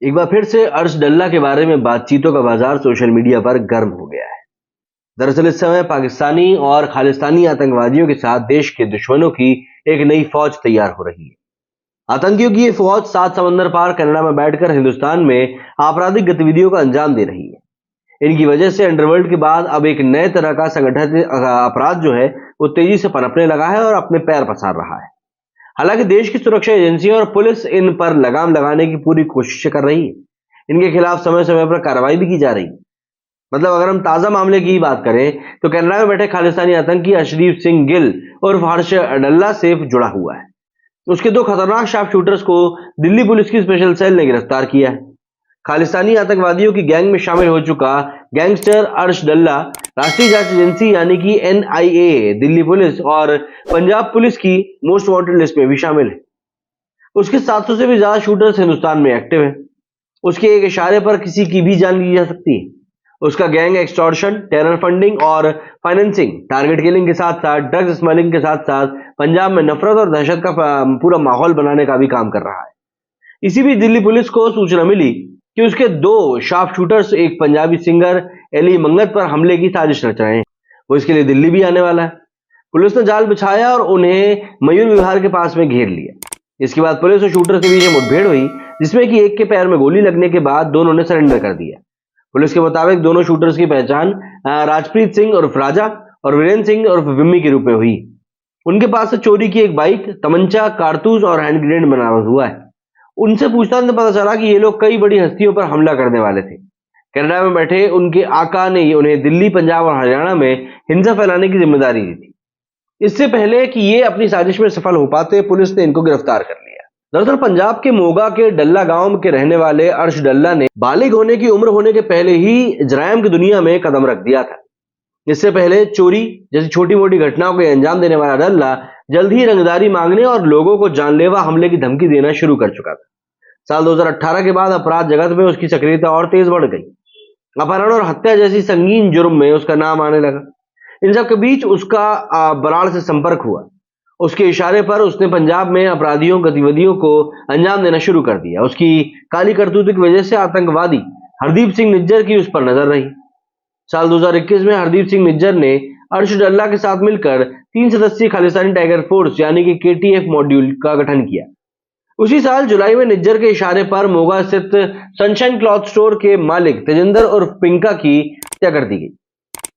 एक बार फिर से अर्श डल्ला के बारे में बातचीतों का बाजार सोशल मीडिया पर गर्म हो गया है। दरअसल इस समय पाकिस्तानी और खालिस्तानी आतंकवादियों के साथ देश के दुश्मनों की एक नई फौज तैयार हो रही है। आतंकियों की ये फौज 7 समंदर पार कनाडा में बैठकर हिंदुस्तान में आपराधिक गतिविधियों का अंजाम दे रही है। इनकी वजह से अंडरवर्ल्ड के बाद अब एक नए तरह का संगठित अपराध जो है वो तेजी से पनपने लगा है और अपने पैर पसार रहा है। हालांकि देश की सुरक्षा एजेंसियां और पुलिस इन पर लगाम लगाने की पूरी कोशिश कर रही है। इनके खिलाफ समय समय पर कार्रवाई भी की जा रही है। मतलब अगर हम ताजा मामले की बात करें तो कनाडा में बैठे खालिस्तानी आतंकी अर्शदीप सिंह गिल और हर्ष डल्ला से जुड़ा हुआ है। उसके दो खतरनाक शार्प शूटर्स को दिल्ली पुलिस की स्पेशल सेल ने गिरफ्तार किया है। खालिस्तानी आतंकवादियों की गैंग में शामिल हो चुका गैंगस्टर अर्श डल्ला राष्ट्रीय जांच एजेंसी यानी कि एनआईए, दिल्ली पुलिस और पंजाब पुलिस की मोस्ट वांटेड लिस्ट में भी शामिल है। उसके 700 से भी ज्यादा शूटर्स हिंदुस्तान में एक्टिव हैं। उसके एक इशारे पर किसी की भी जान ली जा सकती है। उसका गैंग एक्सटॉर्शन, टेरर फंडिंग और फाइनेंसिंग, टारगेट किलिंग के साथ साथ ड्रग्स स्मगलिंग के साथ साथ पंजाब में नफरत और दहशत का पूरा माहौल बनाने का भी काम कर रहा है। इसी बीच दिल्ली पुलिस को सूचना मिली कि उसके दो शार्प शूटर्स एक पंजाबी सिंगर एली मंगत पर हमले की साजिश रच रहे हैं। वो इसके लिए दिल्ली भी आने वाला है। पुलिस ने जाल बिछाया और उन्हें मयूर विहार के पास में घेर लिया। इसके बाद पुलिस और शूटर के बीच मुठभेड़ हुई, जिसमें कि एक के पैर में गोली लगने के बाद दोनों ने सरेंडर कर दिया। पुलिस के मुताबिक दोनों शूटर्स की पहचान राजप्रीत सिंह उर्फ राजा और वीरेंद्र सिंह उर्फ विम्मी के रूप में हुई। उनके पास से चोरी की एक बाइक, तमंचा, कारतूस और हैंड ग्रेनेड बरामद हुआ है। उनसे पूछताछ में पता चला कि ये लोग कई बड़ी हस्तियों पर हमला करने वाले थे। कनाडा में बैठे उनके आका ने उन्हें दिल्ली, पंजाब और हरियाणा में हिंसा फैलाने की जिम्मेदारी दी थी। इससे पहले कि ये अपनी साजिश में सफल हो पाते, पुलिस ने इनको गिरफ्तार कर लिया। दरअसल पंजाब के मोगा के डल्ला गांव के रहने वाले अर्श डल्ला ने बालिग होने की उम्र होने के पहले ही जरायम की दुनिया में कदम रख दिया था। इससे पहले चोरी जैसी छोटी मोटी घटनाओं को अंजाम देने वाला डल्ला जल्द ही रंगदारी मांगने और लोगों को जानलेवा हमले की धमकी देना शुरू कर चुका था। साल 2018 के बाद अपराध जगत में उसकी सक्रियता और तेज बढ़ गई। अपहरण और हत्या जैसी संगीन जुर्म में उसका नाम आने लगा। इन सब के बीच उसका बराड़ से संपर्क हुआ। उसके इशारे पर उसने पंजाब में अपराधियों गतिविधियों को अंजाम देना शुरू कर दिया। उसकी काली करतूत की वजह से आतंकवादी हरदीप सिंह निज्जर की उस पर नजर रही। साल 2021 में हरदीप सिंह निज्जर ने अर्श डल्ला के साथ मिलकर 3 सदस्यीय खालिस्तानी टाइगर फोर्स यानी कि केटीएफ मॉड्यूल का गठन किया। उसी साल जुलाई में निज्जर के इशारे पर मोगा स्थित सनशाइन क्लॉथ स्टोर के मालिक तेजिंदर उर्फ पिंका की हत्या कर दी गई।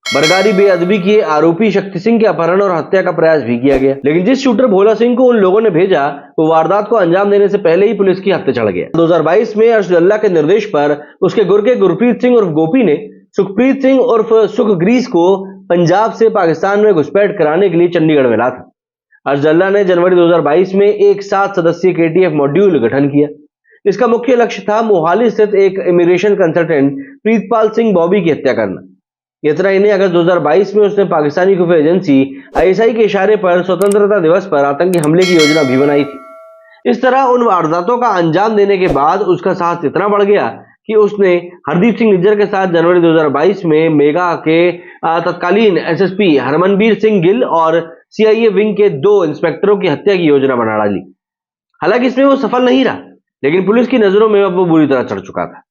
बरगारी बेअदबी के आरोपी शक्ति सिंह के अपहरण और हत्या का प्रयास भी किया गया, लेकिन जिस शूटर भोला सिंह को उन लोगों ने भेजा वो वारदात को अंजाम देने से पहले ही पुलिस की हत्या चढ़ गया। 2022 में अर्श डल्ला के निर्देश पर उसके गुर्गे गुरप्रीत सिंह उर्फ गोपी ने सुखप्रीत सिंह उर्फ सुखग्रीस को पंजाब से पाकिस्तान में घुसपैठ कराने के लिए चंडीगढ़ में ला था। अर्श डल्ला ने जनवरी 2022 में एक 7 सदस्यीय केटीएफ मॉड्यूल गठन किया। इसका मुख्य लक्ष्य था मोहाली स्थित एक इमिग्रेशन कंसल्टेंट प्रीतपाल सिंह बॉबी की हत्या करना। इतना ही नहीं, अगस्त 2022 में उसने पाकिस्तानी खुफिया एजेंसी आईएसआई के इशारे पर स्वतंत्रता दिवस पर आतंकी हमले की योजना भी बनाई थी। इस तरह उन वारदातों का अंजाम देने के बाद उसका साहस इतना बढ़ गया कि उसने हरदीप सिंह निज्जर के साथ जनवरी 2022 में मेगा के तत्कालीन एसएसपी हरमनबीर सिंह गिल और सीआईए विंग के 2 इंस्पेक्टरों की हत्या की योजना बना डाली। हालांकि इसमें वो सफल नहीं रहा, लेकिन पुलिस की नजरों में अब वो बुरी तरह चढ़ चुका था।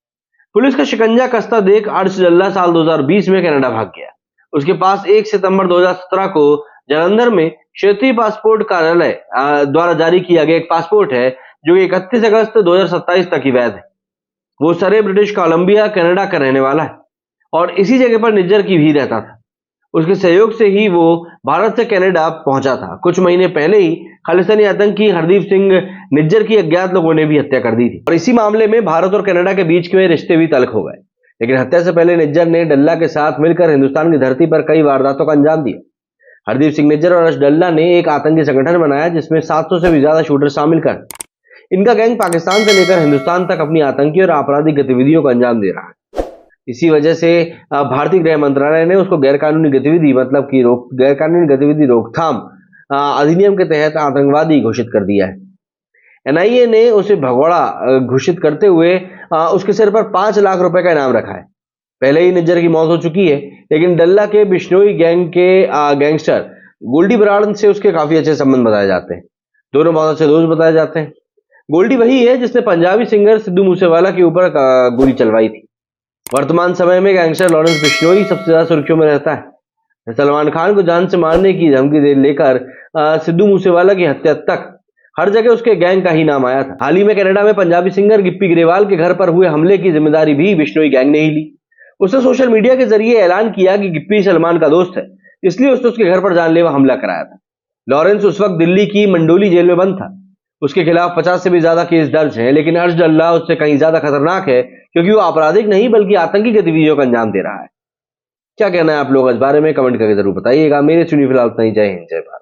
पुलिस का शिकंजा कसता देख अर्श डल्ला साल 2020 में कनाडा भाग गया। उसके पास 1 सितंबर 2017 को जालंधर में क्षेत्रीय पासपोर्ट कार्यालय द्वारा जारी किया गया एक पासपोर्ट है जो 31 अगस्त 2027 तक ही वैध है। वो सरे ब्रिटिश कोलंबिया कनाडा का रहने वाला है और इसी जगह पर निज्जर की भी रहता था। उसके सहयोग से ही वो भारत से कनाडा पहुंचा था। कुछ महीने पहले ही खालिस्तानी आतंकी हरदीप सिंह निज्जर की अज्ञात लोगों ने भी हत्या कर दी थी और इसी मामले में भारत और कनाडा के बीच के रिश्ते भी तल्ख हो गए। लेकिन हत्या से पहले निज्जर ने डल्ला के साथ मिलकर हिंदुस्तान की धरती पर कई वारदातों का अंजाम दिया। हरदीप सिंह निज्जर और अर्श डल्ला ने एक आतंकी संगठन बनाया जिसमें 700 से भी ज्यादा शूटर शामिल कर इनका गैंग पाकिस्तान से लेकर हिंदुस्तान तक अपनी आतंकी और आपराधिक गतिविधियों को अंजाम दे रहा है। इसी वजह से भारतीय गृह मंत्रालय ने उसको गैरकानूनी गतिविधि मतलब कि गैरकानूनी गतिविधि रोकथाम अधिनियम के तहत आतंकवादी घोषित कर दिया है। एनआईए ने उसे भगोड़ा घोषित करते हुए उसके सिर पर 5 लाख रुपए का इनाम रखा है। पहले ही निज्जर की मौत हो चुकी है, लेकिन डल्ला के बिश्नोई गैंग के गैंगस्टर गोल्डी बराड़ से उसके काफी अच्छे संबंध बताए जाते हैं। दोनों बहुत अच्छे दोस्त बताए जाते हैं। गोल्डी वही है जिसने पंजाबी सिंगर सिद्धू मूसेवाला के ऊपर गोली चलवाई थी। वर्तमान समय में गैंगस्टर लॉरेंस बिश्नोई सबसे ज्यादा सुर्खियों में रहता है। सलमान खान को जान से मारने की धमकी दे लेकर सिद्धू मूसेवाला की हत्या तक हर जगह उसके गैंग का ही नाम आया था। हाल ही में कनाडा में पंजाबी सिंगर गिप्पी ग्रेवाल के घर पर हुए हमले की जिम्मेदारी भी बिश्नोई गैंग ने ही ली। उसने सोशल मीडिया के जरिए ऐलान किया कि गिप्पी सलमान का दोस्त है, इसलिए उसने उसके घर पर जानलेवा हमला कराया था। लॉरेंस उस वक्त दिल्ली की मंडोली जेल में बंद था। उसके खिलाफ 50 से भी ज्यादा केस दर्ज हैं, लेकिन अर्श अल्लाह उससे कहीं ज्यादा खतरनाक है, क्योंकि वो आपराधिक नहीं बल्कि आतंकी गतिविधियों का अंजाम दे रहा है। क्या कहना है आप लोग इस बारे में? कमेंट करके जरूर बताइएगा। मेरे सुनी फिलहाल इतना ही। जय हिंद, जय भारत।